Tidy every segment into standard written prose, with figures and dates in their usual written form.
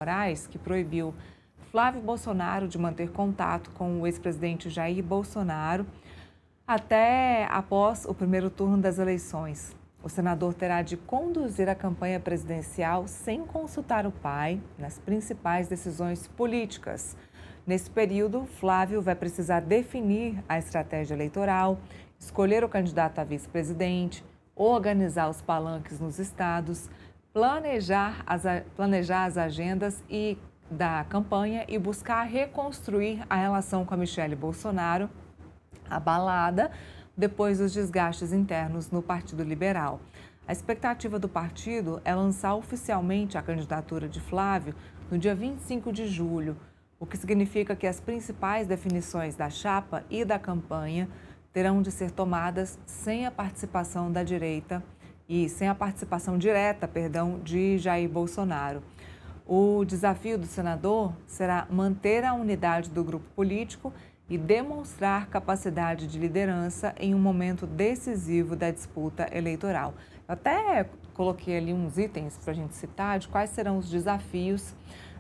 Moraes, que proibiu Flávio Bolsonaro de manter contato com o ex-presidente Jair Bolsonaro até após o primeiro turno das eleições. O senador terá de conduzir a campanha presidencial sem consultar o pai nas principais decisões políticas. Nesse período, Flávio vai precisar definir a estratégia eleitoral, escolher o candidato a vice-presidente, organizar os palanques nos estados, planejar as agendas da campanha e buscar reconstruir a relação com a Michele Bolsonaro, abalada depois dos desgastes internos no Partido Liberal. A expectativa do partido é lançar oficialmente a candidatura de Flávio no dia 25 de julho, o que significa que as principais definições da chapa e da campanha terão de ser tomadas sem a participação da direita e sem a participação direta, de Jair Bolsonaro. O desafio do senador será manter a unidade do grupo político e demonstrar capacidade de liderança em um momento decisivo da disputa eleitoral. Eu até coloquei ali uns itens para a gente citar de quais serão os desafios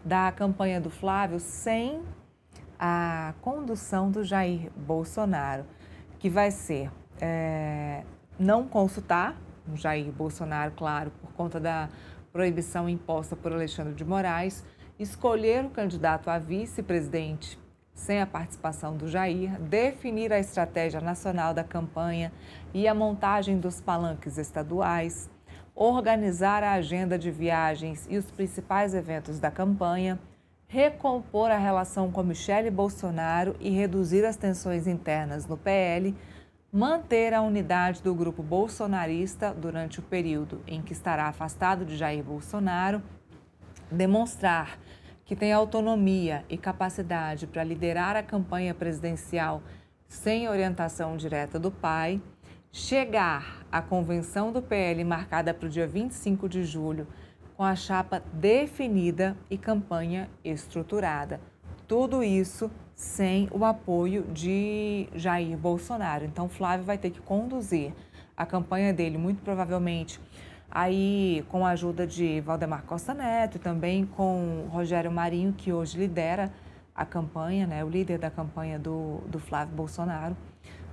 da campanha do Flávio sem a condução do Jair Bolsonaro, que vai ser não consultar o Jair Bolsonaro, claro, por conta da proibição imposta por Alexandre de Moraes, escolher o candidato a vice-presidente sem a participação do Jair, definir a estratégia nacional da campanha e a montagem dos palanques estaduais, organizar a agenda de viagens e os principais eventos da campanha, recompor a relação com Michele Bolsonaro e reduzir as tensões internas no PL, manter a unidade do grupo bolsonarista durante o período em que estará afastado de Jair Bolsonaro, demonstrar que tem autonomia e capacidade para liderar a campanha presidencial sem orientação direta do pai, chegar à convenção do PL marcada para o dia 25 de julho com a chapa definida e campanha estruturada. Tudo isso sem o apoio de Jair Bolsonaro. Então, Flávio vai ter que conduzir a campanha dele, muito provavelmente, aí com a ajuda de Valdemar Costa Neto e também com Rogério Marinho, que hoje lidera a campanha, né, o líder da campanha do Flávio Bolsonaro.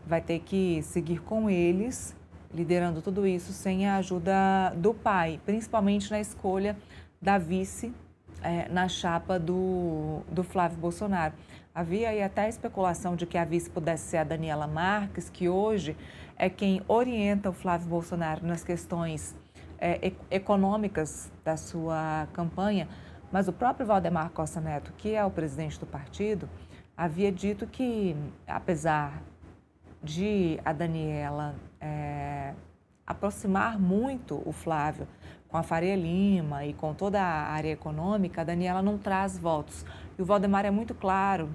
Vai ter que seguir com eles, liderando tudo isso sem a ajuda do pai, principalmente na escolha da vice na chapa do Flávio Bolsonaro. Havia aí até a especulação de que a vice pudesse ser a Daniela Marques, que hoje é quem orienta o Flávio Bolsonaro nas questões econômicas da sua campanha, mas o próprio Valdemar Costa Neto, que é o presidente do partido, havia dito que, apesar de a Daniela aproximar muito o Flávio com a Faria Lima e com toda a área econômica, a Daniela não traz votos. E o Valdemar é muito claro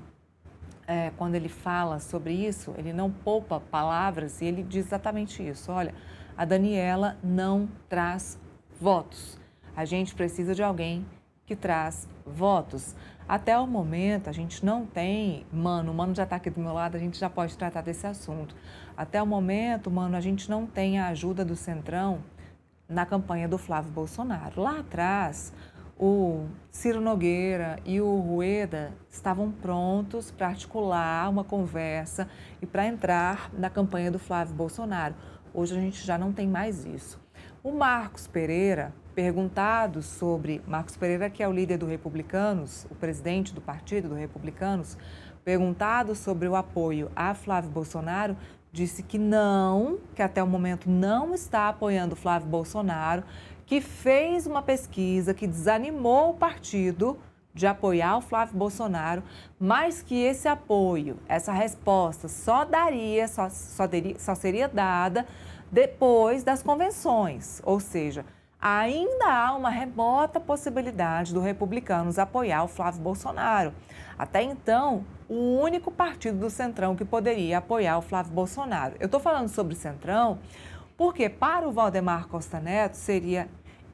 quando ele fala sobre isso, ele não poupa palavras e ele diz exatamente isso. Olha, a Daniela não traz votos. A gente precisa de alguém que traz votos. Até o momento, a gente não tem... o Mano já está aqui do meu lado, a gente já pode tratar desse assunto. Até o momento, Mano, a gente não tem a ajuda do Centrão na campanha do Flávio Bolsonaro. Lá atrás, o Ciro Nogueira e o Rueda estavam prontos para articular uma conversa e para entrar na campanha do Flávio Bolsonaro. Hoje a gente já não tem mais isso. O Marcos Pereira, perguntado sobre... Marcos Pereira, que é o líder do Republicanos, o presidente do partido do Republicanos, perguntado sobre o apoio a Flávio Bolsonaro, disse que não, que até o momento não está apoiando Flávio Bolsonaro, que fez uma pesquisa que desanimou o partido de apoiar o Flávio Bolsonaro, mas que esse apoio, essa resposta só seria dada depois das convenções, ou seja, ainda há uma remota possibilidade do Republicanos apoiar o Flávio Bolsonaro. Até então, o único partido do Centrão que poderia apoiar o Flávio Bolsonaro. Eu estou falando sobre Centrão porque para o Valdemar Costa Neto seria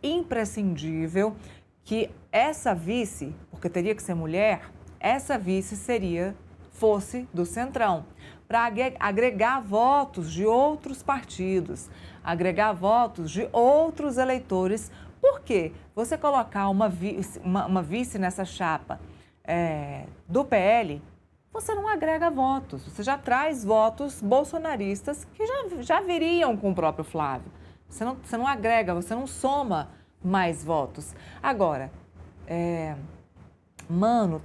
imprescindível que essa vice, porque teria que ser mulher, essa vice fosse do Centrão, para agregar votos de outros partidos, agregar votos de outros eleitores, Por quê? Você colocar uma vice nessa chapa do PL, você não agrega votos, você já traz votos bolsonaristas que já viriam com o próprio Flávio. Você não agrega, você não soma mais votos. Agora, Mano,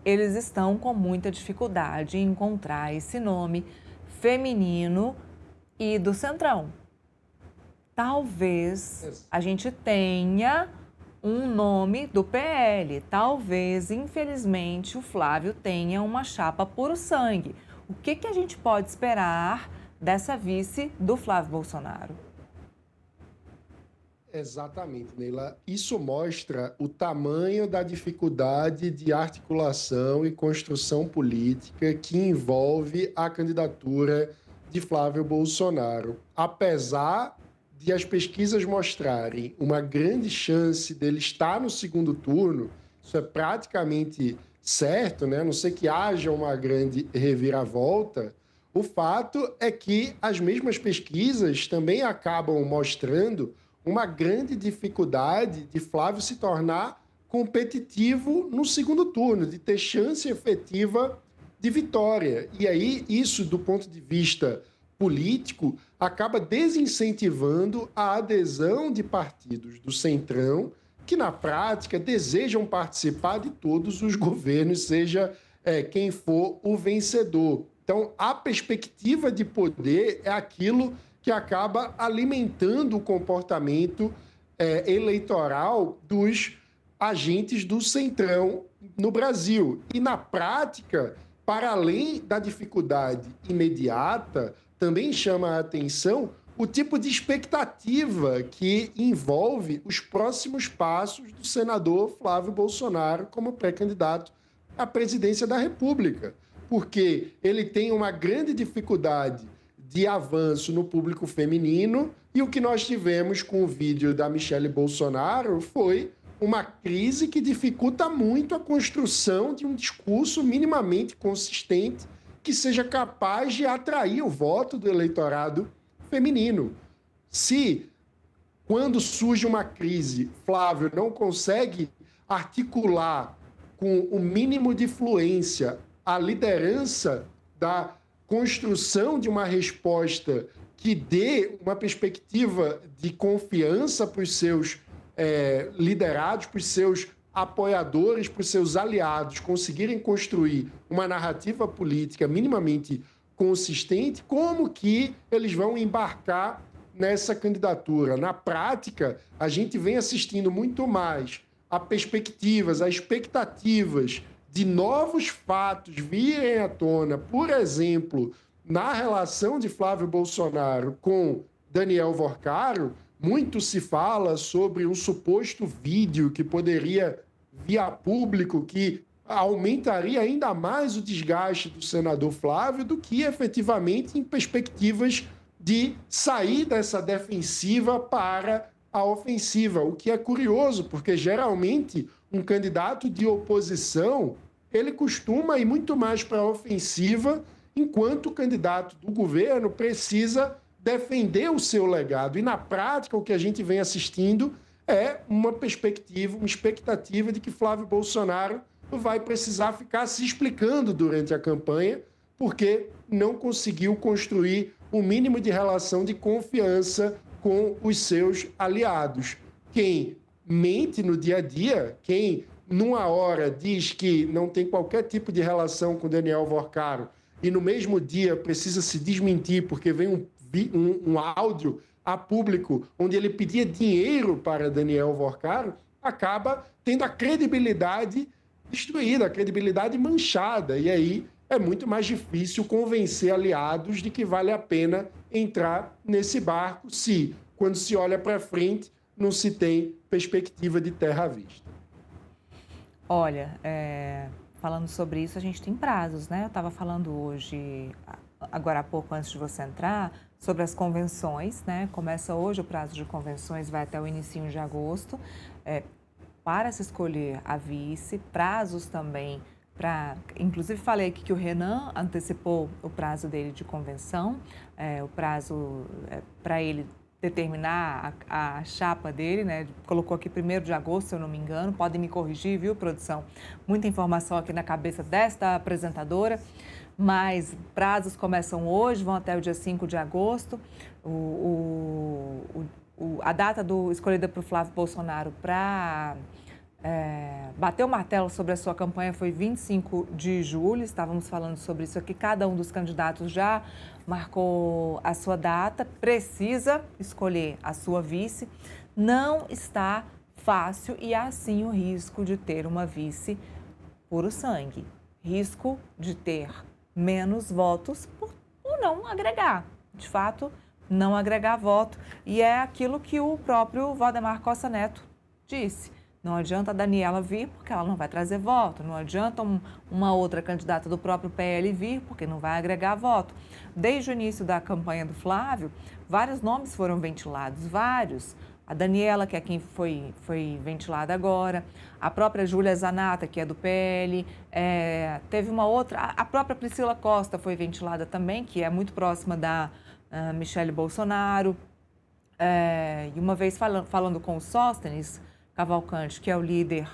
eles estão com muita dificuldade em encontrar esse nome feminino e do Centrão. Talvez a gente tenha um nome do PL. Talvez, infelizmente, o Flávio tenha uma chapa puro sangue. O que a gente pode esperar dessa vice do Flávio Bolsonaro? Exatamente, Neila. Isso mostra o tamanho da dificuldade de articulação e construção política que envolve a candidatura de Flávio Bolsonaro. Apesar de as pesquisas mostrarem uma grande chance dele estar no segundo turno, isso é praticamente certo, né? A não ser que haja uma grande reviravolta, o fato é que as mesmas pesquisas também acabam mostrando uma grande dificuldade de Flávio se tornar competitivo no segundo turno, de ter chance efetiva de vitória. E aí, isso, do ponto de vista político, acaba desincentivando a adesão de partidos do Centrão, que na prática desejam participar de todos os governos, seja quem for o vencedor. Então, a perspectiva de poder é aquilo que acaba alimentando o comportamento eleitoral dos agentes do Centrão no Brasil. E, na prática, para além da dificuldade imediata, também chama a atenção o tipo de expectativa que envolve os próximos passos do senador Flávio Bolsonaro como pré-candidato à presidência da República, porque ele tem uma grande dificuldade de avanço no público feminino e o que nós tivemos com o vídeo da Michelle Bolsonaro foi uma crise que dificulta muito a construção de um discurso minimamente consistente que seja capaz de atrair o voto do eleitorado feminino. Se, quando surge uma crise, Flávio não consegue articular com o mínimo de fluência a liderança da construção de uma resposta que dê uma perspectiva de confiança para os seus liderados, para os seus apoiadores, para os seus aliados conseguirem construir uma narrativa política minimamente consistente, como que eles vão embarcar nessa candidatura? Na prática, a gente vem assistindo muito mais a perspectivas, a expectativas de novos fatos virem à tona, por exemplo, na relação de Flávio Bolsonaro com Daniel Vorcaro. Muito se fala sobre um suposto vídeo que poderia vir a público, que aumentaria ainda mais o desgaste do senador Flávio do que efetivamente em perspectivas de sair dessa defensiva para a ofensiva, o que é curioso, porque geralmente um candidato de oposição ele costuma ir muito mais para a ofensiva, enquanto o candidato do governo precisa defender o seu legado. E, na prática, o que a gente vem assistindo é uma perspectiva, uma expectativa de que Flávio Bolsonaro vai precisar ficar se explicando durante a campanha, porque não conseguiu construir o mínimo de relação de confiança com os seus aliados. Quem mente no dia a dia, quem numa hora diz que não tem qualquer tipo de relação com Daniel Vorcaro e no mesmo dia precisa se desmentir porque vem um áudio a público onde ele pedia dinheiro para Daniel Vorcaro, acaba tendo a credibilidade destruída, a credibilidade manchada. E aí é muito mais difícil convencer aliados de que vale a pena entrar nesse barco se, quando se olha para frente, não se tem perspectiva de terra à vista. Olha, falando sobre isso, a gente tem prazos, né? Eu estava falando hoje, agora há pouco, antes de você entrar, sobre as convenções, né? Começa hoje o prazo de convenções, vai até o início de agosto, para se escolher a vice, prazos também para... Inclusive, falei aqui que o Renan antecipou o prazo dele de convenção, o prazo para ele determinar a chapa dele, né? Colocou aqui 1º de agosto, se eu não me engano. Podem me corrigir, viu, produção? Muita informação aqui na cabeça desta apresentadora. Mas prazos começam hoje, vão até o dia 5 de agosto. A data escolhida para o Flávio Bolsonaro para bater o martelo sobre a sua campanha foi 25 de julho. Estávamos falando sobre isso aqui. Cada um dos candidatos já marcou a sua data, precisa escolher a sua vice. Não está fácil e há sim o risco de ter uma vice puro sangue. Risco de ter menos votos por não agregar. De fato, não agregar voto. E é aquilo que o próprio Valdemar Costa Neto disse. Não adianta a Daniela vir, porque ela não vai trazer voto. Não adianta uma outra candidata do próprio PL vir, porque não vai agregar voto. Desde o início da campanha do Flávio, vários nomes foram ventilados, vários. A Daniela, que é quem foi ventilada agora, a própria Júlia Zanata, que é do PL, teve uma outra, a própria Priscila Costa foi ventilada também, que é muito próxima da Michele Bolsonaro. E uma vez falando com o Sóstenes Cavalcante, que é o líder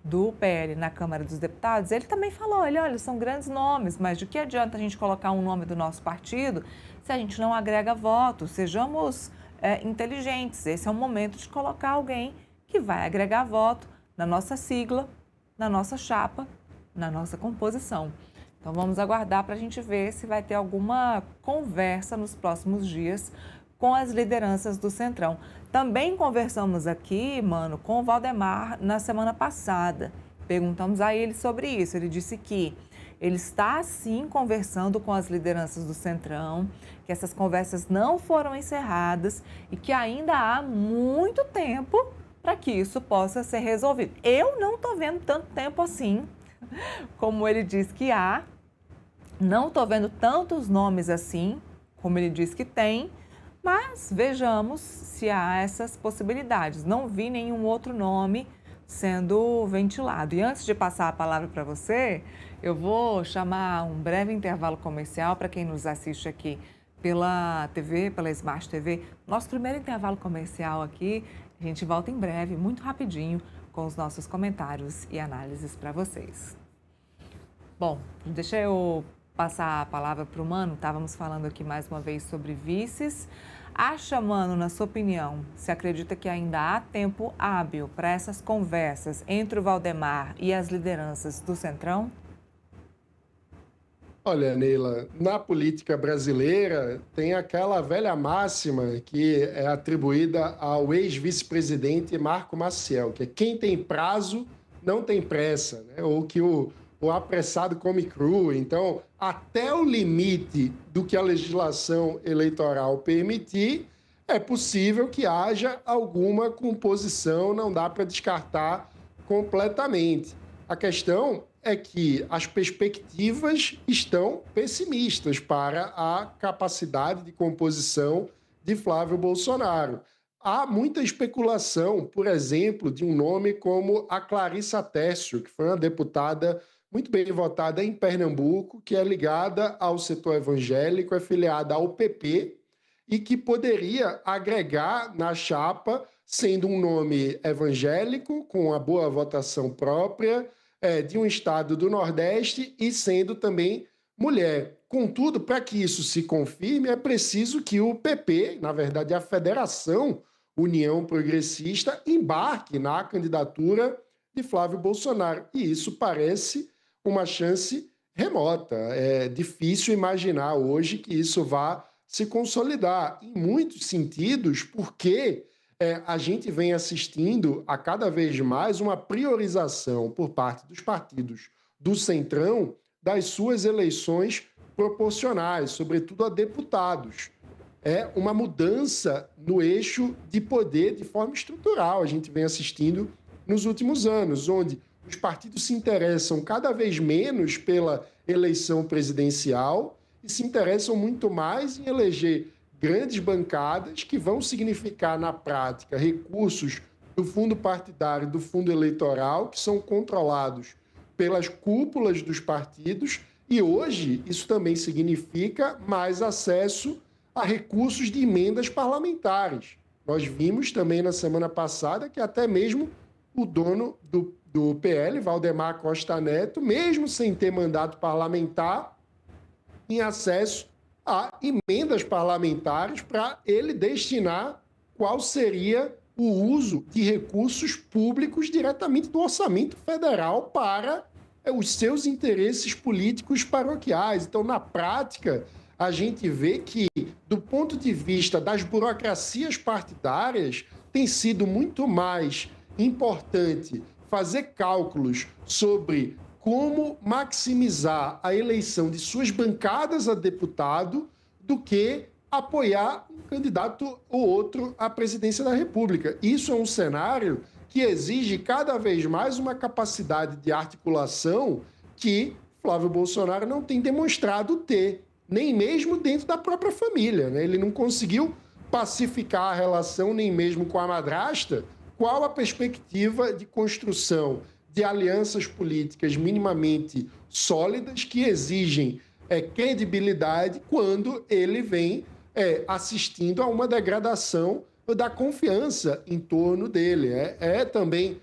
do PL na Câmara dos Deputados, ele também falou, olha, são grandes nomes, mas de que adianta a gente colocar um nome do nosso partido se a gente não agrega votos? Sejamos inteligentes, esse é o momento de colocar alguém que vai agregar voto na nossa sigla, na nossa chapa, na nossa composição. Então vamos aguardar para a gente ver se vai ter alguma conversa nos próximos dias com as lideranças do Centrão. Também conversamos aqui, Mano, com o Valdemar na semana passada. Perguntamos a ele sobre isso. Ele disse que ele está, sim, conversando com as lideranças do Centrão, que essas conversas não foram encerradas e que ainda há muito tempo para que isso possa ser resolvido. Eu não estou vendo tanto tempo assim, como ele diz que há. Não estou vendo tantos nomes assim, como ele diz que tem, mas vejamos se há essas possibilidades. Não vi nenhum outro nome sendo ventilado. E antes de passar a palavra para você, eu vou chamar um breve intervalo comercial para quem nos assiste aqui pela TV, pela Smart TV. Nosso primeiro intervalo comercial aqui, a gente volta em breve, muito rapidinho, com os nossos comentários e análises para vocês. Bom, deixa eu passar a palavra para o Mano. Estávamos falando aqui mais uma vez sobre vices. Acha, Mano, na sua opinião, se acredita que ainda há tempo hábil para essas conversas entre o Valdemar e as lideranças do Centrão? Olha, Neila, na política brasileira tem aquela velha máxima que é atribuída ao ex-vice-presidente Marco Maciel, que é quem tem prazo não tem pressa, né? Ou que o apressado come cru. Então, até o limite do que a legislação eleitoral permitir, é possível que haja alguma composição, não dá para descartar completamente. A questão é que as perspectivas estão pessimistas para a capacidade de composição de Flávio Bolsonaro. Há muita especulação, por exemplo, de um nome como a Clarissa Tércio, que foi uma deputada muito bem votada em Pernambuco, que é ligada ao setor evangélico, é filiada ao PP e que poderia agregar na chapa, sendo um nome evangélico, com uma boa votação própria, de um estado do Nordeste e sendo também mulher. Contudo, para que isso se confirme, é preciso que o PP, na verdade a Federação União Progressista, embarque na candidatura de Flávio Bolsonaro. E isso parece uma chance remota. É difícil imaginar hoje que isso vá se consolidar, em muitos sentidos, porque a gente vem assistindo a cada vez mais uma priorização por parte dos partidos do Centrão das suas eleições proporcionais, sobretudo a deputados. É uma mudança no eixo de poder de forma estrutural. A gente vem assistindo nos últimos anos, onde os partidos se interessam cada vez menos pela eleição presidencial e se interessam muito mais em eleger grandes bancadas que vão significar, na prática, recursos do fundo partidário e do fundo eleitoral que são controlados pelas cúpulas dos partidos. E hoje isso também significa mais acesso a recursos de emendas parlamentares. Nós vimos também na semana passada que até mesmo o dono do PL, Valdemar Costa Neto, mesmo sem ter mandato parlamentar, em acesso a emendas parlamentares para ele destinar qual seria o uso de recursos públicos diretamente do orçamento federal para os seus interesses políticos paroquiais. Então, na prática, a gente vê que, do ponto de vista das burocracias partidárias, tem sido muito mais importante fazer cálculos sobre como maximizar a eleição de suas bancadas a deputado do que apoiar um candidato ou outro à presidência da República. Isso é um cenário que exige cada vez mais uma capacidade de articulação que Flávio Bolsonaro não tem demonstrado ter, nem mesmo dentro da própria família, né? Ele não conseguiu pacificar a relação nem mesmo com a madrasta. Qual a perspectiva de construção de alianças políticas minimamente sólidas que exigem credibilidade quando ele vem assistindo a uma degradação da confiança em torno dele? Também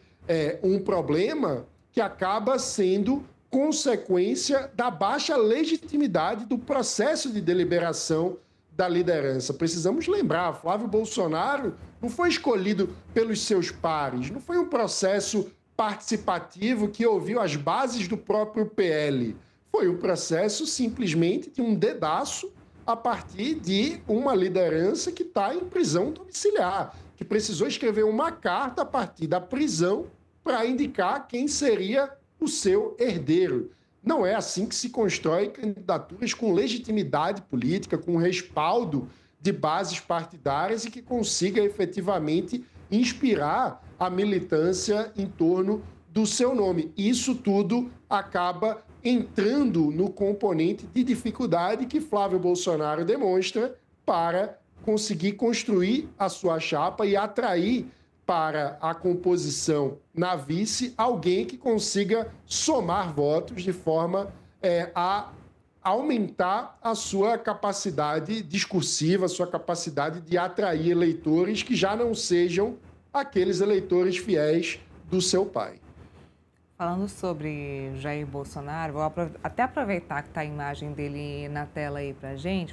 um problema que acaba sendo consequência da baixa legitimidade do processo de deliberação da liderança. Precisamos lembrar, Flávio Bolsonaro não foi escolhido pelos seus pares, não foi um processo participativo que ouviu as bases do próprio PL. Foi um processo simplesmente de um dedaço a partir de uma liderança que está em prisão domiciliar, que precisou escrever uma carta a partir da prisão para indicar quem seria o seu herdeiro. Não é assim que se constrói candidaturas com legitimidade política, com respaldo de bases partidárias e que consiga efetivamente inspirar a militância em torno do seu nome. Isso tudo acaba entrando no componente de dificuldade que Flávio Bolsonaro demonstra para conseguir construir a sua chapa e atrair para a composição na vice alguém que consiga somar votos de forma a aumentar a sua capacidade discursiva, a sua capacidade de atrair eleitores que já não sejam aqueles eleitores fiéis do seu pai. Falando sobre Jair Bolsonaro, vou até aproveitar que está a imagem dele na tela aí para a gente.